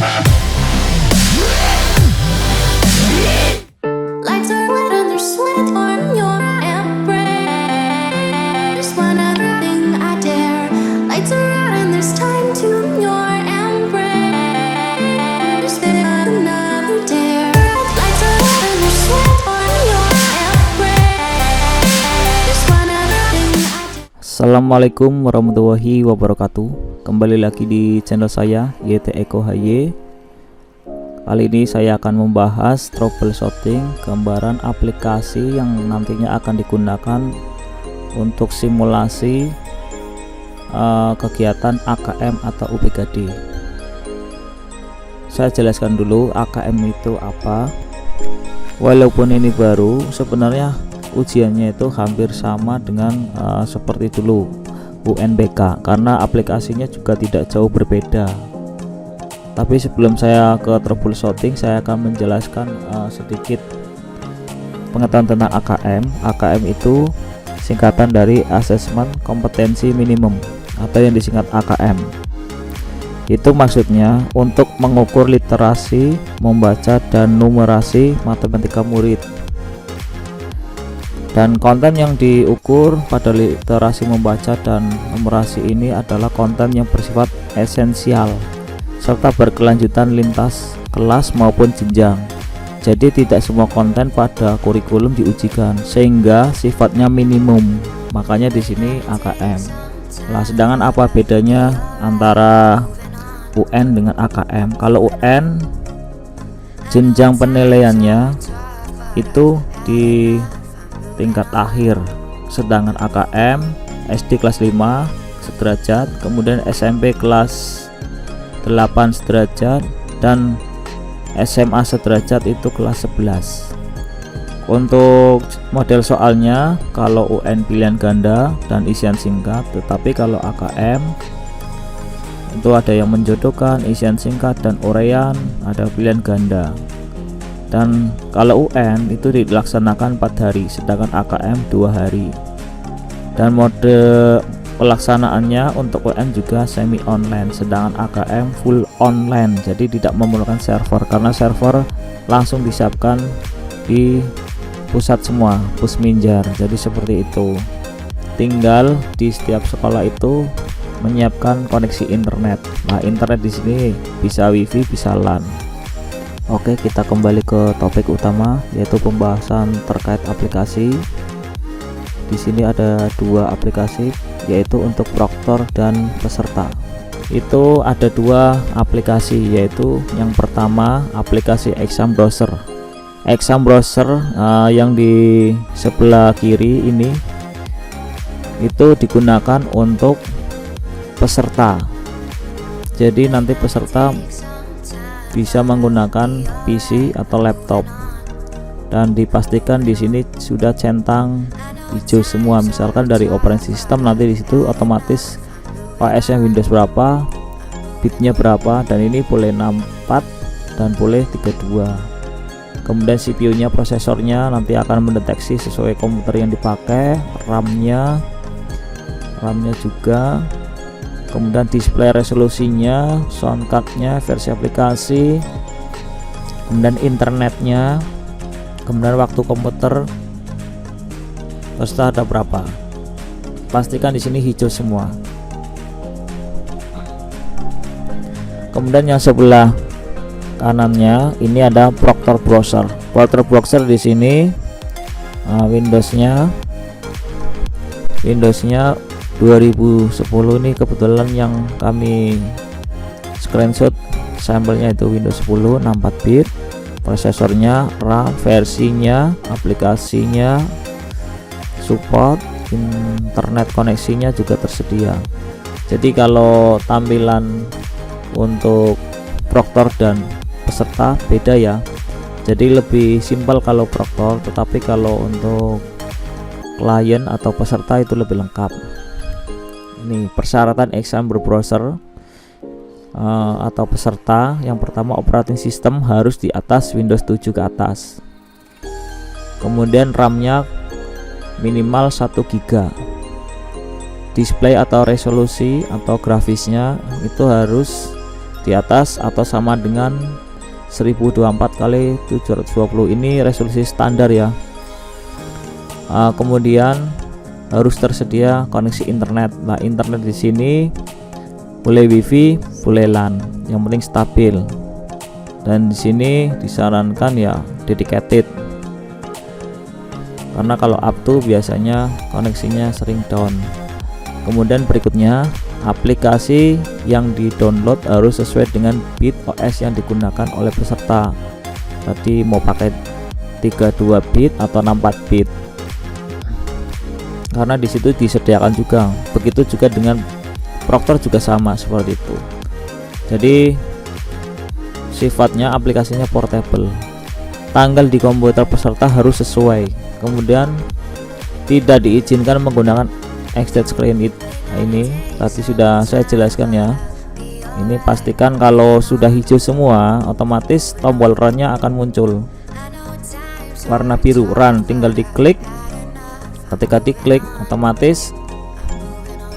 Lights are red and there's sweat on your embrace. Want everything I dare. Lights are out and there's time to your embrace. Then another dare. Lights are red and there's sweat on your embrace. Want everything I dare. Assalamualaikum warahmatullahi wabarakatuh. Kembali lagi di channel saya YT Eko HY. Kali ini saya akan membahas troubleshooting gambaran aplikasi yang nantinya akan digunakan untuk simulasi kegiatan AKM atau UPGD. Saya jelaskan dulu AKM itu apa. Walaupun ini baru, sebenarnya ujiannya itu hampir sama dengan seperti dulu UNBK, karena aplikasinya juga tidak jauh berbeda. Tapi sebelum saya ke troubleshooting, saya akan menjelaskan sedikit pengetahuan tentang AKM. AKM itu singkatan dari Assessment Kompetensi Minimum atau yang disingkat AKM. Itu maksudnya untuk mengukur literasi, membaca dan numerasi matematika murid. Dan konten yang diukur pada literasi, membaca dan numerasi ini adalah konten yang bersifat esensial serta berkelanjutan lintas kelas maupun jenjang. Jadi tidak semua konten pada kurikulum diujikan, sehingga sifatnya minimum. Makanya di sini AKM. Nah, sedangkan apa bedanya antara UN dengan AKM? Kalau UN jenjang penilaiannya itu di tingkat akhir, sedangkan AKM SD kelas 5 sederajat, kemudian SMP kelas 8 sederajat, dan SMA sederajat itu kelas 11. Untuk model soalnya, kalau UN pilihan ganda dan isian singkat, tetapi kalau AKM itu ada yang menjodohkan, isian singkat dan uraian, ada pilihan ganda. Dan kalau UN itu dilaksanakan 4 hari, sedangkan AKM 2 hari. Dan mode pelaksanaannya untuk UN juga semi online, sedangkan AKM full online, jadi tidak memerlukan server karena server langsung disiapkan di pusat semua, pusminjar. Jadi seperti itu. Tinggal di setiap sekolah itu menyiapkan koneksi internet. Nah, internet di sini bisa WiFi, bisa LAN. Oke, kita kembali ke topik utama, yaitu pembahasan terkait aplikasi. Di sini ada 2 aplikasi, yaitu untuk proktor dan peserta. Itu ada 2 aplikasi, yaitu yang pertama aplikasi exam browser. Exam browser yang di sebelah kiri ini itu digunakan untuk peserta. Jadi nanti peserta bisa menggunakan PC atau laptop, dan dipastikan di sini sudah centang hijau semua. Misalkan dari operating system, nanti di situ otomatis OS-nya Windows berapa, bitnya berapa, dan ini boleh 64 dan boleh 32. Kemudian CPU-nya, prosesornya nanti akan mendeteksi sesuai komputer yang dipakai, RAM-nya juga. Kemudian display resolusinya, sound card-nya, versi aplikasi, kemudian internetnya, kemudian waktu komputer peserta ada berapa. Pastikan di sini hijau semua. Kemudian yang sebelah kanannya ini ada Proctor Browser. Proctor Browser di sini Windowsnya 2010 ini kebetulan yang kami screenshot sampelnya itu Windows 10 64 bit. Prosesornya, RAM, versinya, aplikasinya, support, internet koneksinya juga tersedia. Jadi kalau tampilan untuk proktor dan peserta beda ya. Jadi lebih simpel kalau proktor, tetapi kalau untuk klien atau peserta itu lebih lengkap. Ini persyaratan exam browser atau peserta. Yang pertama, operating system harus di atas Windows 7 ke atas. Kemudian RAM-nya minimal 1 GB. Display atau resolusi atau grafisnya itu harus di atas atau sama dengan 1024 kali 720. Ini resolusi standar ya. Kemudian harus tersedia koneksi internet. Nah, internet di sini boleh wifi, boleh LAN, yang penting stabil. Dan di sini disarankan ya dedicated, karena kalau up to biasanya koneksinya sering down. Kemudian berikutnya, aplikasi yang di-download harus sesuai dengan bit OS yang digunakan oleh peserta. Tadi mau pakai 32 bit atau 64 bit, karena di situ disediakan juga. Begitu juga dengan Proctor juga sama seperti itu. Jadi sifatnya aplikasinya portable. Tanggal di komputer peserta harus sesuai. Kemudian tidak diizinkan menggunakan extended screen. Nah, ini tadi sudah saya jelaskan ya. Ini pastikan kalau sudah hijau semua, otomatis tombol run-nya akan muncul warna biru, run, tinggal diklik. Ketika diklik otomatis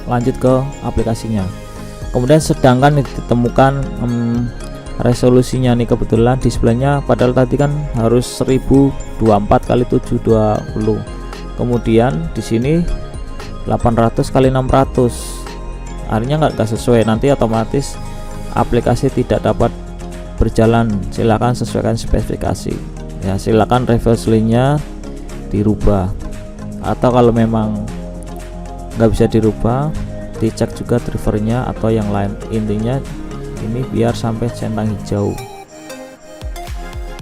lanjut ke aplikasinya. Kemudian sedangkan ditemukan resolusinya nih, kebetulan displaynya padahal tadi kan harus 1024 kali 720. Kemudian di sini 800 kali 600. Artinya nggak sesuai, nanti otomatis aplikasi tidak dapat berjalan. Silakan sesuaikan spesifikasi. Ya, silakan resolusinya dirubah. Atau kalau memang nggak bisa dirubah, dicek juga drivernya atau yang lain. Intinya ini biar sampai centang hijau.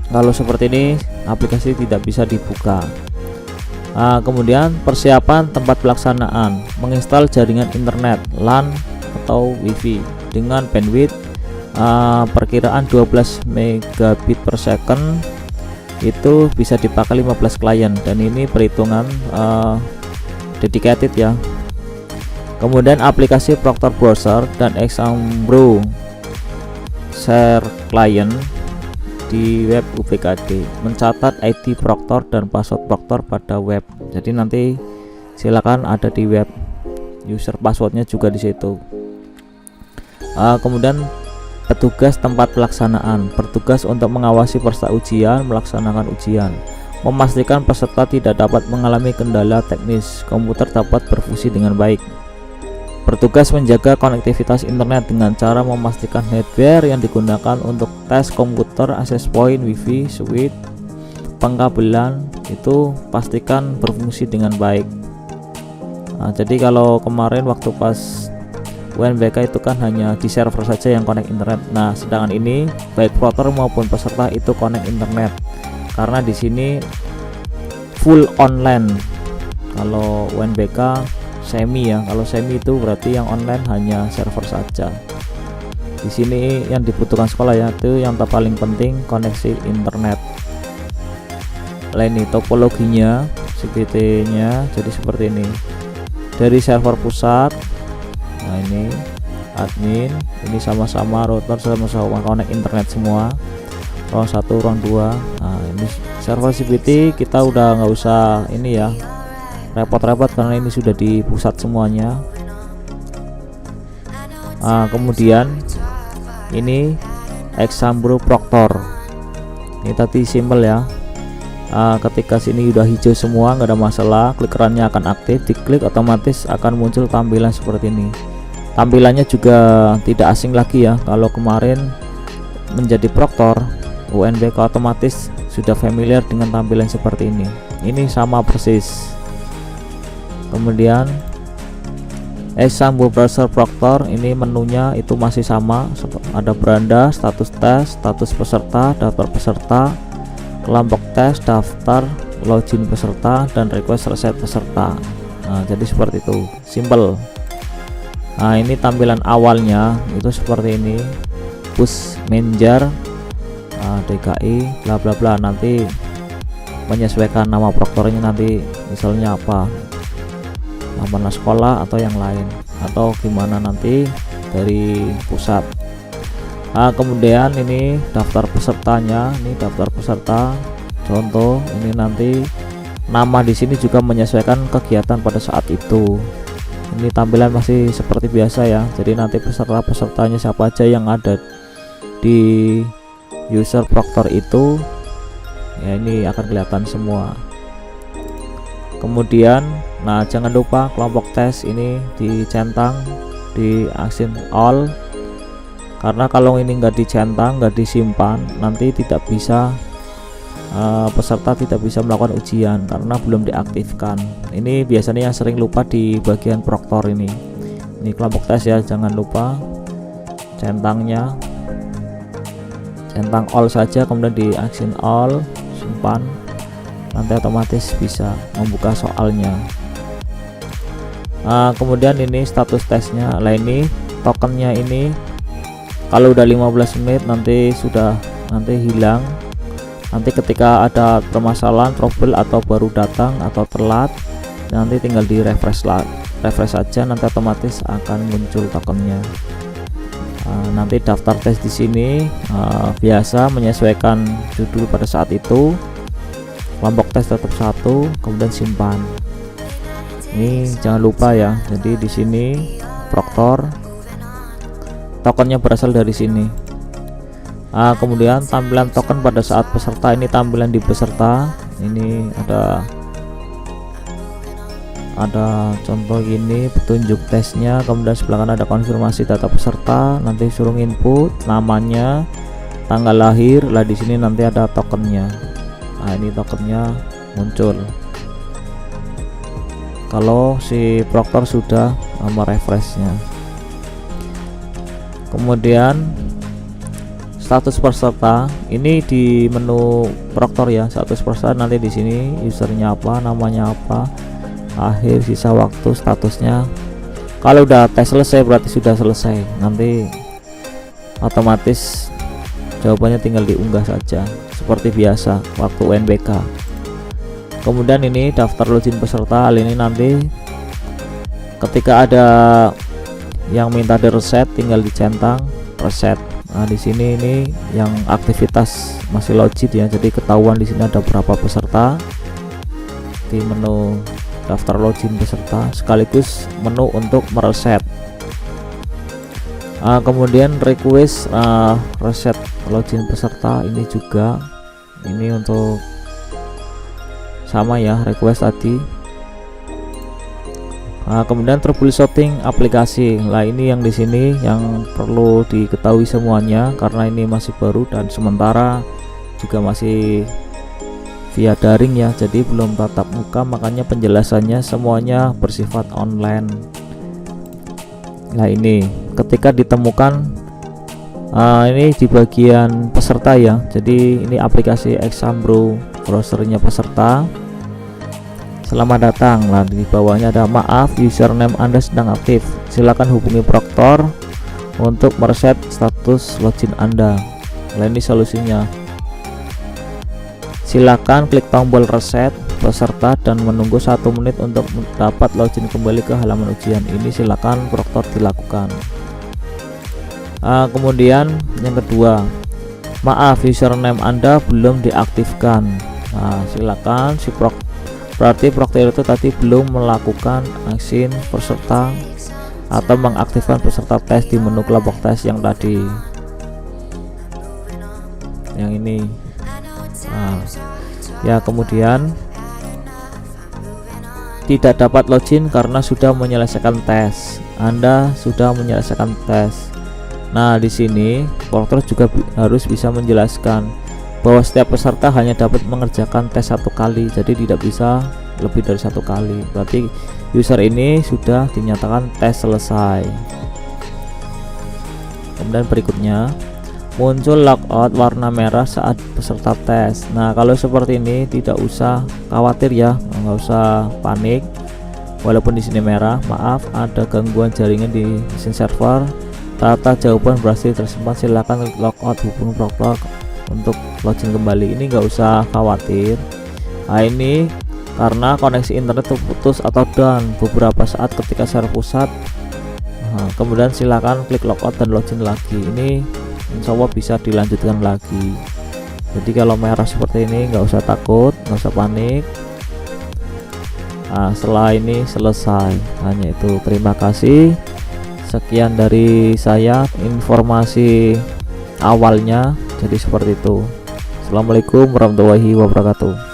Kalau seperti ini aplikasi tidak bisa dibuka. Kemudian persiapan tempat pelaksanaan, menginstal jaringan internet LAN atau WiFi dengan bandwidth perkiraan 12 megabit per second. Itu bisa dipakai 15 klien, dan ini perhitungan dedicated ya. Kemudian aplikasi Proctor Browser dan Exambro Share Client di web UPKD mencatat ID Proctor dan password Proctor pada web. Jadi nanti silakan ada di web, user passwordnya juga di situ. Kemudian petugas tempat pelaksanaan bertugas untuk mengawasi peserta ujian melaksanakan ujian, memastikan peserta tidak dapat mengalami kendala teknis, komputer dapat berfungsi dengan baik. Bertugas menjaga konektivitas internet dengan cara memastikan hardware yang digunakan untuk tes komputer, access point, wifi, switch, pengkabelan itu pastikan berfungsi dengan baik. Jadi kalau kemarin waktu pas UNBK itu kan hanya di server saja yang connect internet. Nah, sedangkan ini baik Proctor maupun peserta itu connect internet, karena di sini full online. Kalau UNBK semi ya, kalau semi itu berarti yang online hanya server saja. Di sini yang dibutuhkan sekolah ya, itu yang paling penting koneksi internet. Lain ini topologinya, CPT-nya jadi seperti ini. Dari server pusat, nah ini admin, ini sama-sama router, sama-sama connect internet semua. Ruang 1, ruang 2. Nah, ini server CPT kita udah nggak usah ini ya, repot-repot karena ini sudah di pusat semuanya. Kemudian ini Exambro Proctor, ini tadi simple ya. Ketika sini udah hijau semua nggak ada masalah, klik runnya akan aktif, diklik otomatis akan muncul tampilan seperti ini. Tampilannya juga tidak asing lagi ya, kalau kemarin menjadi Proctor UNBK otomatis sudah familiar dengan tampilan seperti ini. Ini sama persis. Kemudian Exambro Browser Proctor, ini menunya itu masih sama, ada beranda, status tes, status peserta, daftar peserta, kelompok tes, daftar, login peserta, dan request reset peserta. Nah, jadi seperti itu, simple. Nah, ini tampilan awalnya itu seperti ini, push manager, DKI, bla bla bla. Nanti menyesuaikan nama Proctornya, nanti misalnya apa, nama sekolah atau yang lain, atau gimana nanti dari pusat. Kemudian ini daftar pesertanya, ini daftar peserta contoh. Ini nanti nama di sini juga menyesuaikan kegiatan pada saat itu. Ini tampilan masih seperti biasa ya, jadi nanti pesertanya siapa aja yang ada di user proctor itu ya, ini akan kelihatan semua. Kemudian nah jangan lupa kelompok tes ini dicentang di assign all, karena kalau ini nggak dicentang, nggak disimpan, nanti tidak bisa peserta tidak bisa melakukan ujian karena belum diaktifkan. Ini biasanya yang sering lupa di bagian proctor ini kelompok tes ya, jangan lupa centangnya, centang all saja, kemudian di action all, simpan, nanti otomatis bisa membuka soalnya. Kemudian ini status tesnya. Lah ini tokennya ini kalau udah 15 menit nanti hilang. Nanti ketika ada permasalahan, trouble atau baru datang atau telat, nanti tinggal di refresh saja, nanti otomatis akan muncul tokennya. Nanti daftar tes di sini biasa menyesuaikan judul pada saat itu. Kelompok tes tetap 1, kemudian simpan. Ini jangan lupa ya. Jadi di sini proctor tokennya berasal dari sini. Kemudian tampilan token pada saat peserta, ini tampilan di peserta. Ini ada contoh gini petunjuk tesnya, kemudian sebelah kanan ada konfirmasi data peserta, nanti suruh input namanya, tanggal lahir. Lah di sini nanti ada tokennya. Nah ini tokennya muncul kalau si proctor sudah merefreshnya. Kemudian status peserta ini di menu proctor ya, status peserta nanti di sini usernya apa, namanya apa, akhir, sisa waktu, statusnya. Kalau udah tes selesai berarti sudah selesai, nanti otomatis jawabannya tinggal diunggah saja seperti biasa waktu UNBK. Kemudian ini daftar login peserta. Hal ini nanti ketika ada yang minta di reset tinggal dicentang reset. Nah di sini ini yang aktivitas masih login ya, jadi ketahuan di sini ada berapa peserta di menu daftar login peserta, sekaligus menu untuk mereset. Kemudian request reset login peserta, ini juga ini untuk sama ya, request tadi. Kemudian troubleshooting aplikasi. Lah ini yang di sini yang perlu diketahui semuanya karena ini masih baru dan sementara juga masih via daring ya, jadi belum tatap muka, makanya penjelasannya semuanya bersifat online. Nah ini ketika ditemukan ini di bagian peserta ya, jadi ini aplikasi Exambro browsernya peserta. Selamat datang. Nah di bawahnya ada maaf username Anda sedang aktif, silakan hubungi proctor untuk mereset status login Anda. Nah ini solusinya, silakan klik tombol reset peserta dan menunggu 1 menit untuk dapat login kembali ke halaman ujian. Ini silakan proctor dilakukan. Kemudian yang kedua, maaf username Anda belum diaktifkan. Nah silakan si berarti proctor itu tadi belum melakukan action peserta atau mengaktifkan peserta tes di menu kelompok tes yang tadi, yang ini. Ya kemudian tidak dapat login karena sudah menyelesaikan tes. Anda sudah menyelesaikan tes. Nah di sini proctor juga harus bisa menjelaskan bahwa setiap peserta hanya dapat mengerjakan tes 1 kali, jadi tidak bisa lebih dari 1 kali. Berarti user ini sudah dinyatakan tes selesai. Kemudian berikutnya muncul logout warna merah saat peserta tes. Nah kalau seperti ini tidak usah khawatir ya, nggak usah panik. Walaupun di sini merah, maaf ada gangguan jaringan di mesin server, data jawaban berhasil tersimpan, silakan klik logout hubungi proctor untuk login kembali. Ini nggak usah khawatir. Nah ini karena koneksi internet terputus atau down beberapa saat ketika server pusat. Kemudian silakan klik logout dan login lagi. Ini insya Allah bisa dilanjutkan lagi. Jadi kalau merah seperti ini nggak usah takut, nggak usah panik. Setelah ini selesai. Hanya itu. Terima kasih. Sekian dari saya informasi awalnya. Jadi seperti itu. Assalamualaikum warahmatullahi wabarakatuh.